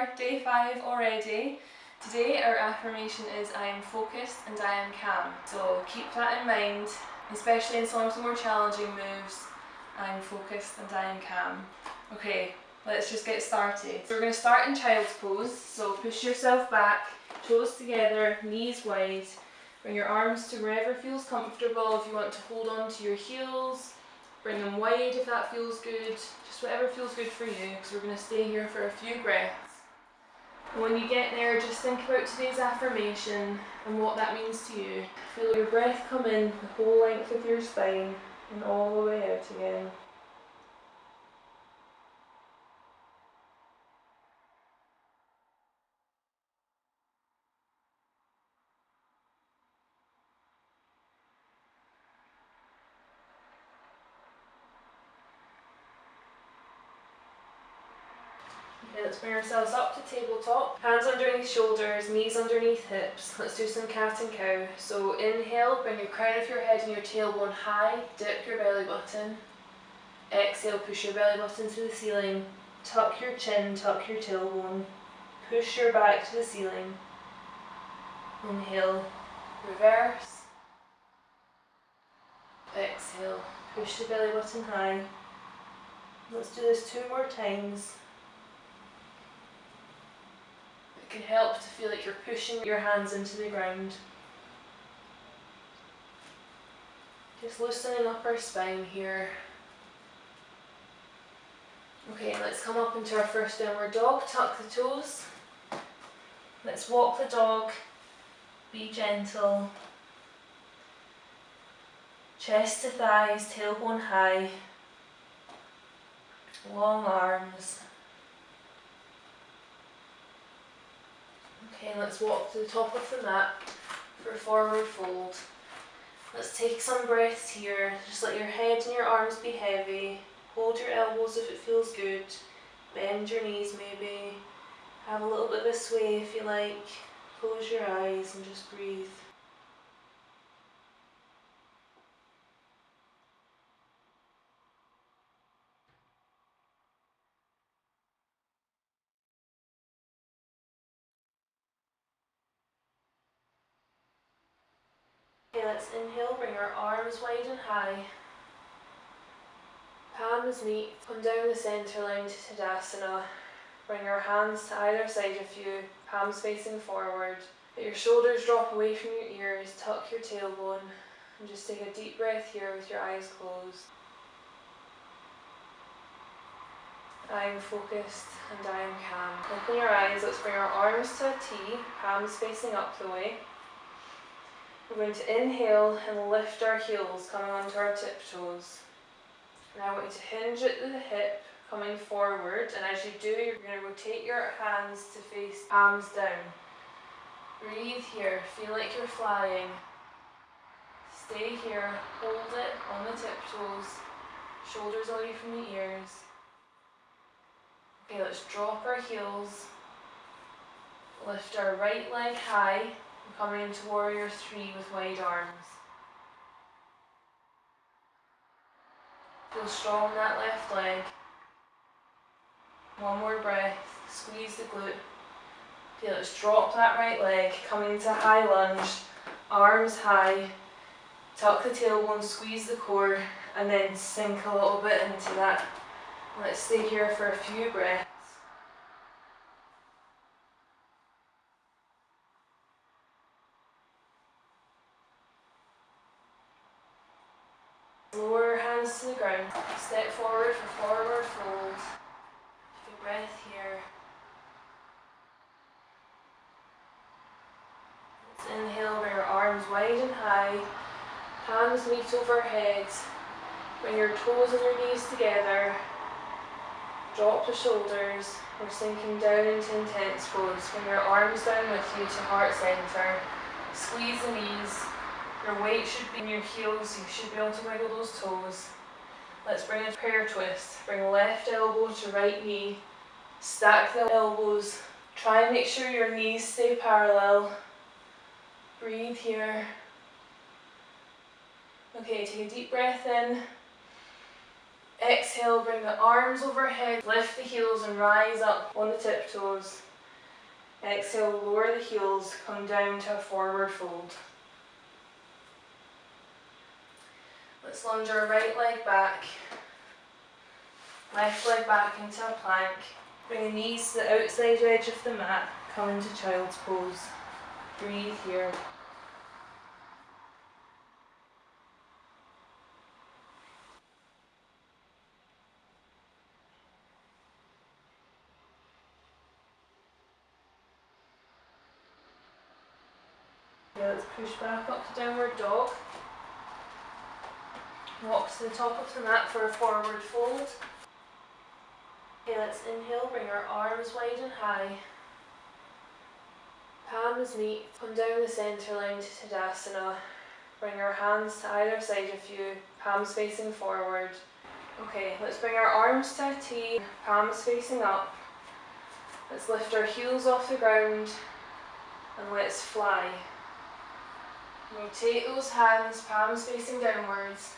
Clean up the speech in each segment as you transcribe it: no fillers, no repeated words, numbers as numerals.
are, day 5 already. Today our affirmation is I am focused and I am calm. So keep that in mind, especially in some of the more challenging moves. I am focused and I am calm. Okay, let's just get started. So we're going to start in child's pose. So push yourself back, toes together, knees wide. Bring your arms to wherever feels comfortable. If you want to hold on to your heels, bring them wide if that feels good. Just whatever feels good for you, because we're going to stay here for a few breaths. And when you get there, just think about today's affirmation and what that means to you. Feel your breath come in the whole length of your spine and all the way out again. Okay, let's bring ourselves up to tabletop. Hands underneath shoulders, knees underneath hips. Let's do some cat and cow. So inhale, bring your crown of your head and your tailbone high, dip your belly button. Exhale, push your belly button to the ceiling. Tuck your chin, tuck your tailbone. Push your back to the ceiling. Inhale, reverse. Exhale, push the belly button high. Let's do this 2 more times. It can help to feel like you're pushing your hands into the ground. Just loosening up our spine here. Okay, let's come up into our first downward dog. Tuck the toes. Let's walk the dog. Be gentle. Chest to thighs, tailbone high. Long arms. Okay, let's walk to the top of the mat for forward fold. Let's take some breaths here. Just let your head and your arms be heavy. Hold your elbows if it feels good. Bend your knees maybe. Have a little bit of a sway if you like. Close your eyes and just breathe. Okay, let's inhale, bring our arms wide and high. Palms meet, come down the centre line to Tadasana. Bring your hands to either side of you, palms facing forward. Let your shoulders drop away from your ears, tuck your tailbone, and just take a deep breath here with your eyes closed. I am focused and I am calm. Open your eyes, let's bring our arms to a T, palms facing up the way. We're going to inhale and lift our heels, coming onto our tiptoes. Now I want you to hinge at the hip, coming forward, and as you do, you're going to rotate your hands to face palms down. Breathe here, feel like you're flying. Stay here, hold it on the tiptoes, shoulders away from the ears. Okay, let's drop our heels, lift our right leg high, and coming into warrior 3 with wide arms. Feel strong in that left leg. One more breath, squeeze the glute. Okay, let's drop that right leg, coming into high lunge, arms high, tuck the tailbone, squeeze the core, and then sink a little bit into that. Let's stay here for a few breaths. Lower hands to the ground. Step forward for forward fold. Take a breath here. Let's inhale, bring your arms wide and high. Hands meet overhead. Bring your toes and your knees together. Drop the shoulders. We're sinking down into intense pose. Bring your arms down with you to heart center. Squeeze the knees. Your weight should be in your heels. You should be able to wiggle those toes. Let's bring a prayer twist. Bring left elbow to right knee. Stack the elbows. Try and make sure your knees stay parallel. Breathe here. Okay, take a deep breath in. Exhale, bring the arms overhead, lift the heels and rise up on the tiptoes. Exhale, lower the heels, come down to a forward fold. Let's lunge our right leg back, left leg back into a plank. Bring the knees to the outside edge of the mat, come into child's pose. Breathe here. Okay, let's push back up to downward dog. Walk to the top of the mat for a forward fold. Okay, let's inhale, bring our arms wide and high. Palms meet, come down the centre line to Tadasana. Bring our hands to either side of you, palms facing forward. Okay, let's bring our arms to a T, palms facing up. Let's lift our heels off the ground and let's fly. Rotate those hands, palms facing downwards.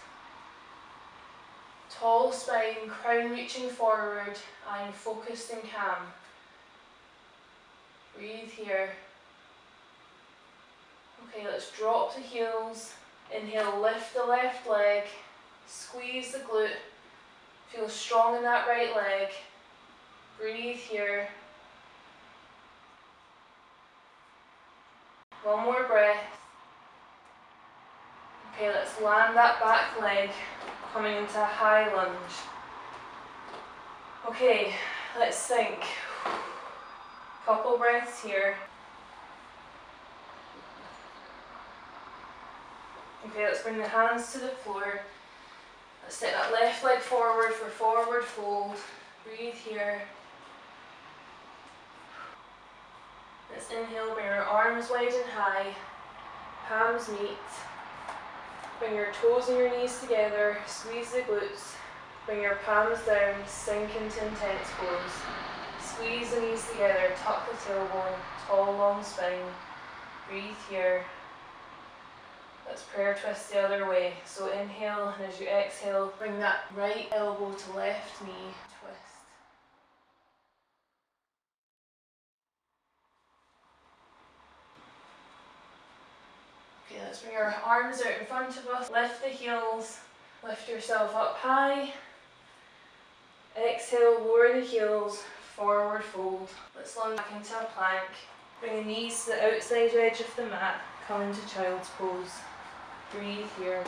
Tall spine, crown reaching forward, I'm focused and calm. Breathe here. Okay, let's drop the heels. Inhale, lift the left leg, squeeze the glute. Feel strong in that right leg. Breathe here. One more breath. Okay, let's land that back leg, coming into a high lunge. Okay, let's think. Couple breaths here. Okay, let's bring the hands to the floor. Let's take that left leg forward for forward fold. Breathe here. Let's inhale, bring our arms wide and high. Palms meet. Bring your toes and your knees together, squeeze the glutes. Bring your palms down, sink into intense pose. Squeeze the knees together, tuck the tailbone, tall long spine. Breathe here. Let's prayer twist the other way. So inhale, and as you exhale, bring that right elbow to left knee, twist. Okay, let's bring our arms out in front of us, lift the heels, lift yourself up high. Exhale, lower the heels, forward fold. Let's lunge back into a plank. Bring the knees to the outside edge of the mat, come into child's pose. Breathe here.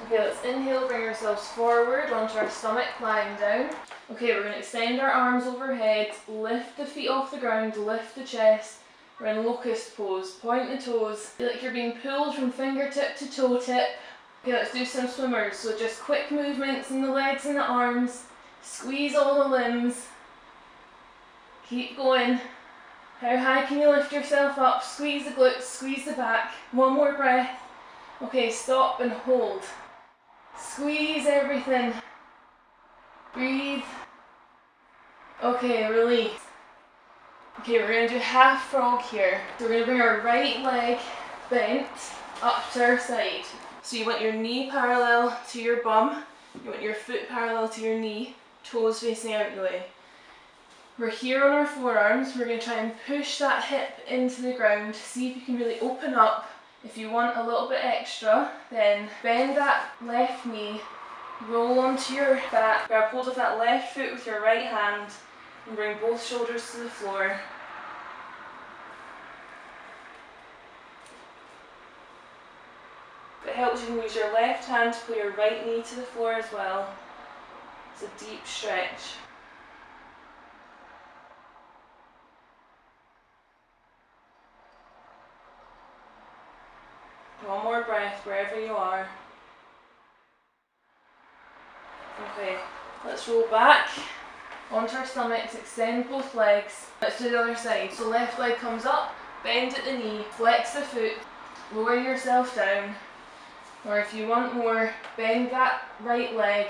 Okay, let's inhale, bring ourselves forward onto our stomach, lying down. Okay, we're going to extend our arms overhead, lift the feet off the ground, lift the chest. We're in locust pose. Point the toes. Feel like you're being pulled from fingertip to toe tip. Okay, let's do some swimmers. So just quick movements in the legs and the arms. Squeeze all the limbs. Keep going. How high can you lift yourself up? Squeeze the glutes, squeeze the back. One more breath. Okay, stop and hold. Squeeze everything. Breathe. Okay, release. Okay, we're going to do half frog here. So we're going to bring our right leg bent up to our side. So you want your knee parallel to your bum. You want your foot parallel to your knee, toes facing out the way. We're here on our forearms. We're going to try and push that hip into the ground. See if you can really open up. If you want a little bit extra, then bend that left knee, roll onto your back, grab hold of that left foot with your right hand, and bring both shoulders to the floor. If it helps, you can use your left hand to pull your right knee to the floor as well. It's a deep stretch. One more breath wherever you are. Okay, let's roll back onto our stomachs, extend both legs. Let's do the other side. So left leg comes up, bend at the knee, flex the foot, lower yourself down. Or if you want more, bend that right leg,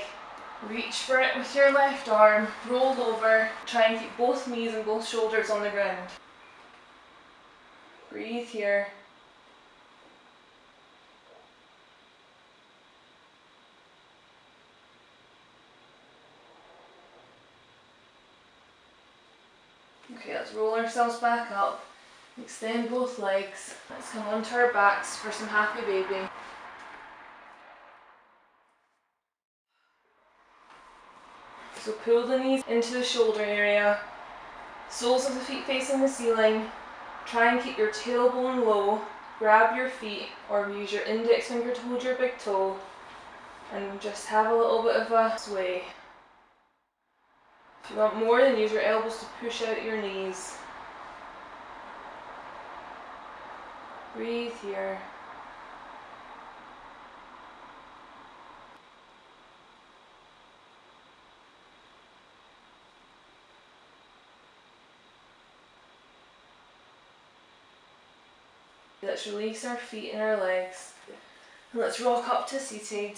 Reach for it with your left arm, roll over, try and keep both knees and both shoulders on the ground. Breathe here. Okay, let's roll ourselves back up. Extend both legs. Let's come onto our backs for some happy baby. So pull the knees into the shoulder area. Soles of the feet facing the ceiling. Try and keep your tailbone low. Grab your feet or use your index finger to hold your big toe. And just have a little bit of a sway. If you want more, then use your elbows to push out your knees. Breathe here. Let's release our feet and our legs. And let's rock up to seated.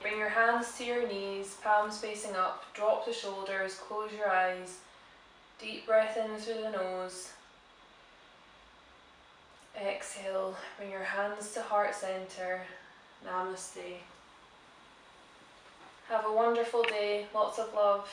Bring your hands to your knees, palms facing up, drop the shoulders, close your eyes. Deep breath in through the nose. Exhale, bring your hands to heart center. Namaste. Have a wonderful day, lots of love.